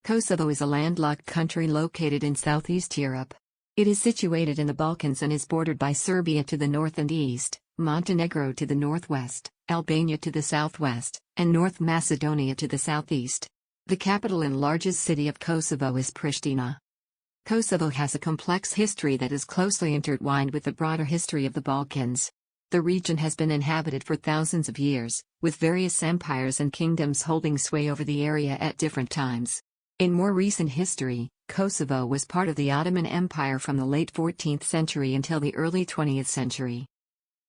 Kosovo is a landlocked country located in southeast Europe. It is situated in the Balkans and is bordered by Serbia to the north and east, Montenegro to the northwest, Albania to the southwest, and North Macedonia to the southeast. The capital and largest city of Kosovo is Pristina. Kosovo has a complex history that is closely intertwined with the broader history of the Balkans. The region has been inhabited for thousands of years, with various empires and kingdoms holding sway over the area at different times. In more recent history, Kosovo was part of the Ottoman Empire from the late 14th century until the early 20th century.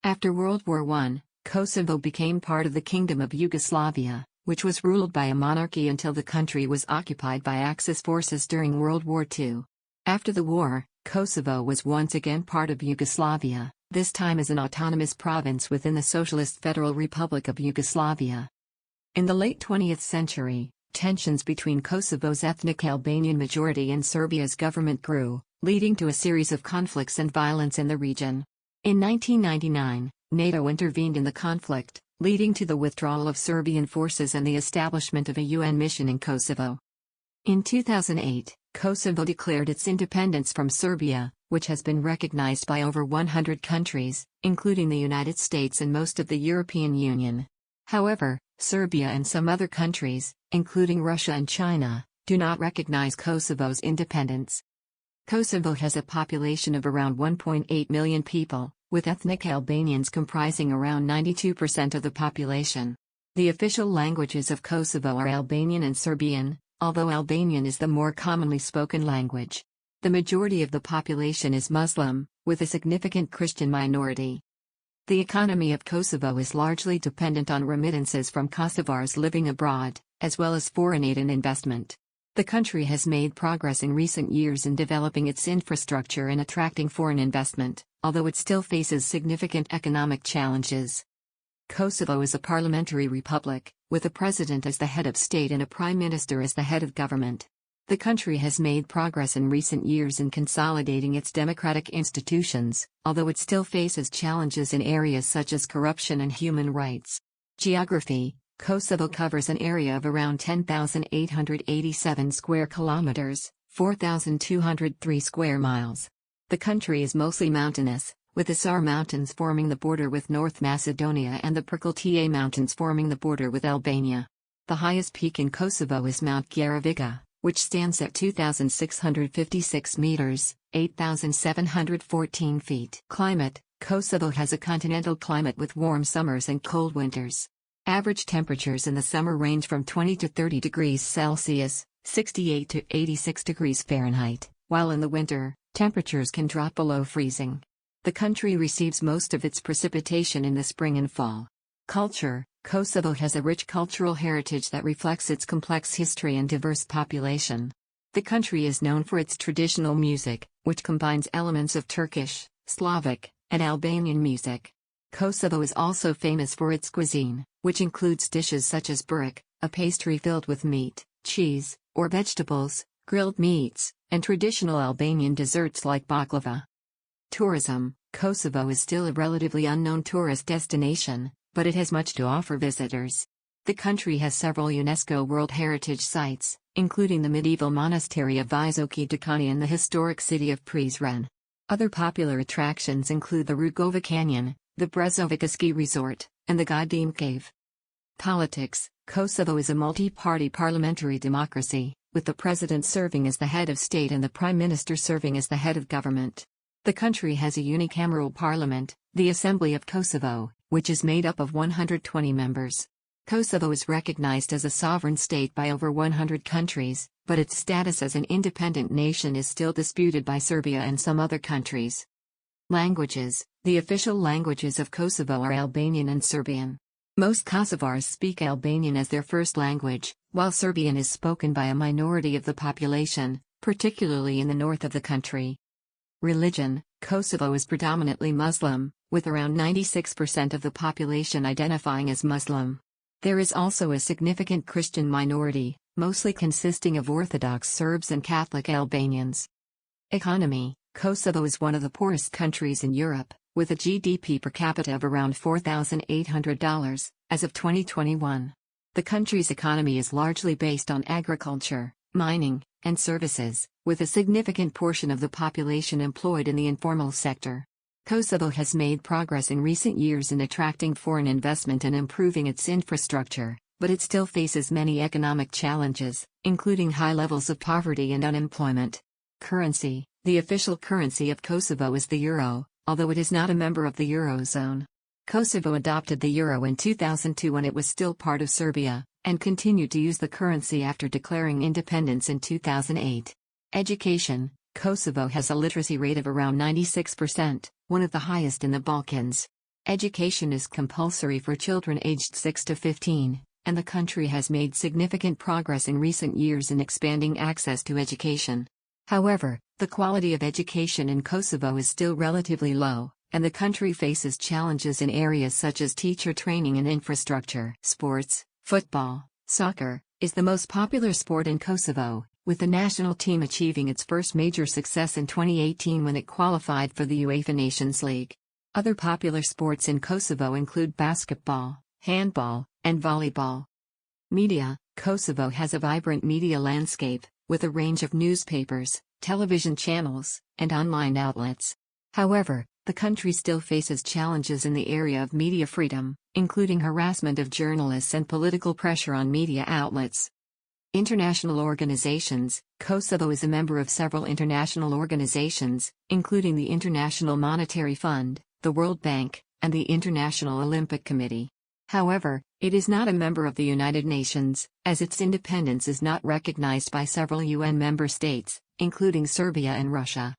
After World War I, Kosovo became part of the Kingdom of Yugoslavia, which was ruled by a monarchy until the country was occupied by Axis forces during World War II. After the war, Kosovo was once again part of Yugoslavia, this time as an autonomous province within the Socialist Federal Republic of Yugoslavia. In the late 20th century, tensions between Kosovo's ethnic Albanian majority and Serbia's government grew, leading to a series of conflicts and violence in the region. In 1999, NATO intervened in the conflict, leading to the withdrawal of Serbian forces and the establishment of a UN mission in Kosovo. In 2008, Kosovo declared its independence from Serbia, which has been recognized by over 100 countries, including the United States and most of the European Union. However, Serbia and some other countries, including Russia and China, do not recognize Kosovo's independence. Kosovo has a population of around 1.8 million people, with ethnic Albanians comprising around 92% of the population. The official languages of Kosovo are Albanian and Serbian, although Albanian is the more commonly spoken language. The majority of the population is Muslim, with a significant Christian minority. The economy of Kosovo is largely dependent on remittances from Kosovars living abroad, as well as foreign aid and investment. The country has made progress in recent years in developing its infrastructure and attracting foreign investment, although it still faces significant economic challenges. Kosovo is a parliamentary republic, with a president as the head of state and a prime minister as the head of government. The country has made progress in recent years in consolidating its democratic institutions, although it still faces challenges in areas such as corruption and human rights. Geography: Kosovo covers an area of around 10,887 square kilometers, 4,203 square miles. The country is mostly mountainous, with the Sar Mountains forming the border with North Macedonia and the Prkeltia Mountains forming the border with Albania. The highest peak in Kosovo is Mount Gjereviga, which stands at 2,656 meters, 8,714 feet. Climate: Kosovo has a continental climate with warm summers and cold winters. Average temperatures in the summer range from 20 to 30 degrees Celsius, 68 to 86 degrees Fahrenheit, while in the winter, temperatures can drop below freezing. The country receives most of its precipitation in the spring and fall. Culture: Kosovo has a rich cultural heritage that reflects its complex history and diverse population. The country is known for its traditional music, which combines elements of Turkish, Slavic, and Albanian music. Kosovo is also famous for its cuisine, which includes dishes such as burek, a pastry filled with meat, cheese, or vegetables, grilled meats, and traditional Albanian desserts like baklava. Tourism: Kosovo is still a relatively unknown tourist destination, but it has much to offer visitors. The country has several UNESCO World Heritage Sites, including the medieval monastery of Visoki Dekani and the historic city of Prizren. Other popular attractions include the Rugova Canyon, the Brezovica Ski Resort, and the Godim Cave. Politics: Kosovo is a multi-party parliamentary democracy, with the president serving as the head of state and the prime minister serving as the head of government. The country has a unicameral parliament, the Assembly of Kosovo, which is made up of 120 members. Kosovo is recognized as a sovereign state by over 100 countries, but its status as an independent nation is still disputed by Serbia and some other countries. Languages: the official languages of Kosovo are Albanian and Serbian. Most Kosovars speak Albanian as their first language, while Serbian is spoken by a minority of the population, particularly in the north of the country. Religion: Kosovo is predominantly Muslim, with around 96% of the population identifying as Muslim. There is also a significant Christian minority, mostly consisting of Orthodox Serbs and Catholic Albanians. Economy: Kosovo is one of the poorest countries in Europe, with a GDP per capita of around $4,800, as of 2021. The country's economy is largely based on agriculture, mining, and services, with a significant portion of the population employed in the informal sector. Kosovo has made progress in recent years in attracting foreign investment and improving its infrastructure, but it still faces many economic challenges, including high levels of poverty and unemployment. Currency: the official currency of Kosovo is the euro, although it is not a member of the Eurozone. Kosovo adopted the euro in 2002 when it was still part of Serbia, and continued to use the currency after declaring independence in 2008. Education: Kosovo has a literacy rate of around 96%, one of the highest in the Balkans. Education is compulsory for children aged 6 to 15, and the country has made significant progress in recent years in expanding access to education. However, the quality of education in Kosovo is still relatively low, and the country faces challenges in areas such as teacher training and infrastructure. Sports: football, soccer, is the most popular sport in Kosovo, with the national team achieving its first major success in 2018 when it qualified for the UEFA Nations League. Other popular sports in Kosovo include basketball, handball, and volleyball. Media: Kosovo has a vibrant media landscape, with a range of newspapers, television channels, and online outlets. However, the country still faces challenges in the area of media freedom, including harassment of journalists and political pressure on media outlets. International organizations: Kosovo is a member of several international organizations, including the International Monetary Fund, the World Bank, and the International Olympic Committee. However, it is not a member of the United Nations, as its independence is not recognized by several UN member states, including Serbia and Russia.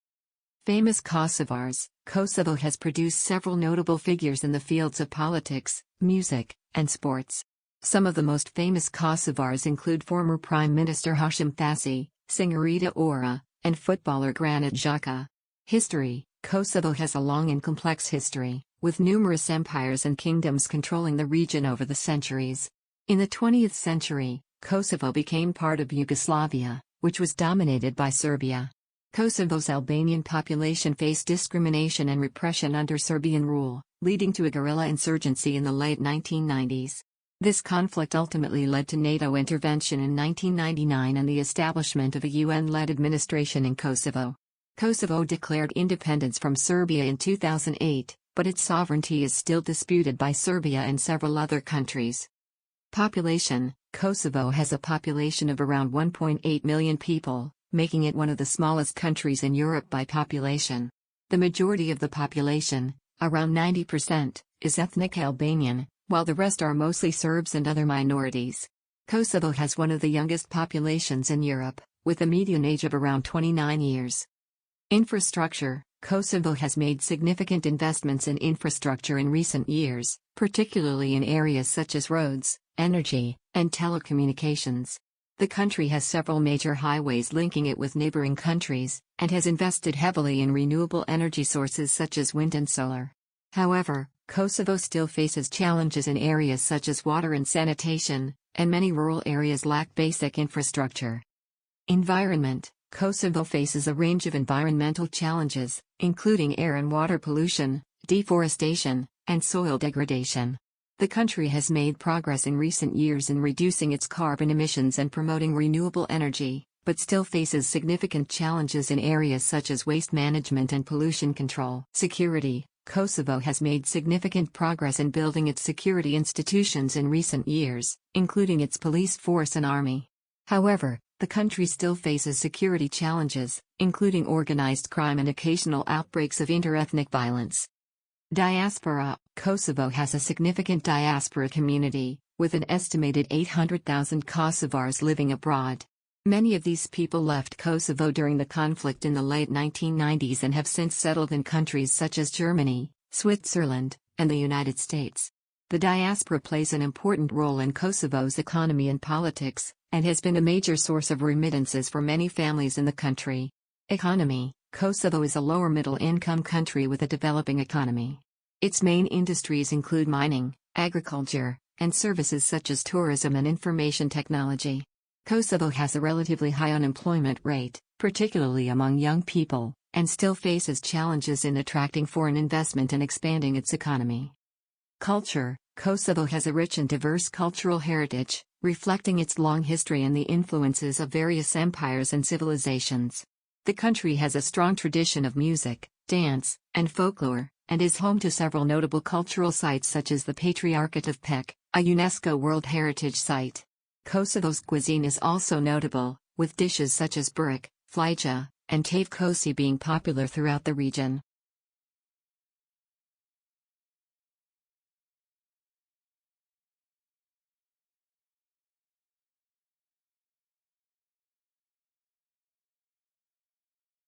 Famous Kosovars: Kosovo has produced several notable figures in the fields of politics, music, and sports. Some of the most famous Kosovars include former Prime Minister Hashim Thaci, singer Rita Ora, and footballer Granit Xhaka. History: Kosovo has a long and complex history, with numerous empires and kingdoms controlling the region over the centuries. In the 20th century, Kosovo became part of Yugoslavia, which was dominated by Serbia. Kosovo's Albanian population faced discrimination and repression under Serbian rule, leading to a guerrilla insurgency in the late 1990s. This conflict ultimately led to NATO intervention in 1999 and the establishment of a UN-led administration in Kosovo. Kosovo declared independence from Serbia in 2008, but its sovereignty is still disputed by Serbia and several other countries. Population: Kosovo has a population of around 1.8 million people, making it one of the smallest countries in Europe by population. The majority of the population, around 90%, is ethnic Albanian, while the rest are mostly Serbs and other minorities. Kosovo has one of the youngest populations in Europe, with a median age of around 29 years. Infrastructure: Kosovo has made significant investments in infrastructure in recent years, particularly in areas such as roads, energy, and telecommunications. The country has several major highways linking it with neighboring countries, and has invested heavily in renewable energy sources such as wind and solar. However, Kosovo still faces challenges in areas such as water and sanitation, and many rural areas lack basic infrastructure. Environment: Kosovo faces a range of environmental challenges, including air and water pollution, deforestation, and soil degradation. The country has made progress in recent years in reducing its carbon emissions and promoting renewable energy, but still faces significant challenges in areas such as waste management and pollution control. Security: Kosovo has made significant progress in building its security institutions in recent years, including its police force and army. However, the country still faces security challenges, including organized crime and occasional outbreaks of interethnic violence. Diaspora: Kosovo has a significant diaspora community, with an estimated 800,000 Kosovars living abroad. Many of these people left Kosovo during the conflict in the late 1990s and have since settled in countries such as Germany, Switzerland, and the United States. The diaspora plays an important role in Kosovo's economy and politics, and has been a major source of remittances for many families in the country. Economy: Kosovo is a lower middle-income country with a developing economy. Its main industries include mining, agriculture, and services such as tourism and information technology. Kosovo has a relatively high unemployment rate, particularly among young people, and still faces challenges in attracting foreign investment and expanding its economy. Culture: Kosovo has a rich and diverse cultural heritage, reflecting its long history and the influences of various empires and civilizations. The country has a strong tradition of music, dance, and folklore, and is home to several notable cultural sites such as the Patriarchate of Pec, a UNESCO World Heritage Site. Kosovo's cuisine is also notable, with dishes such as burek, flija, and tave kosi being popular throughout the region.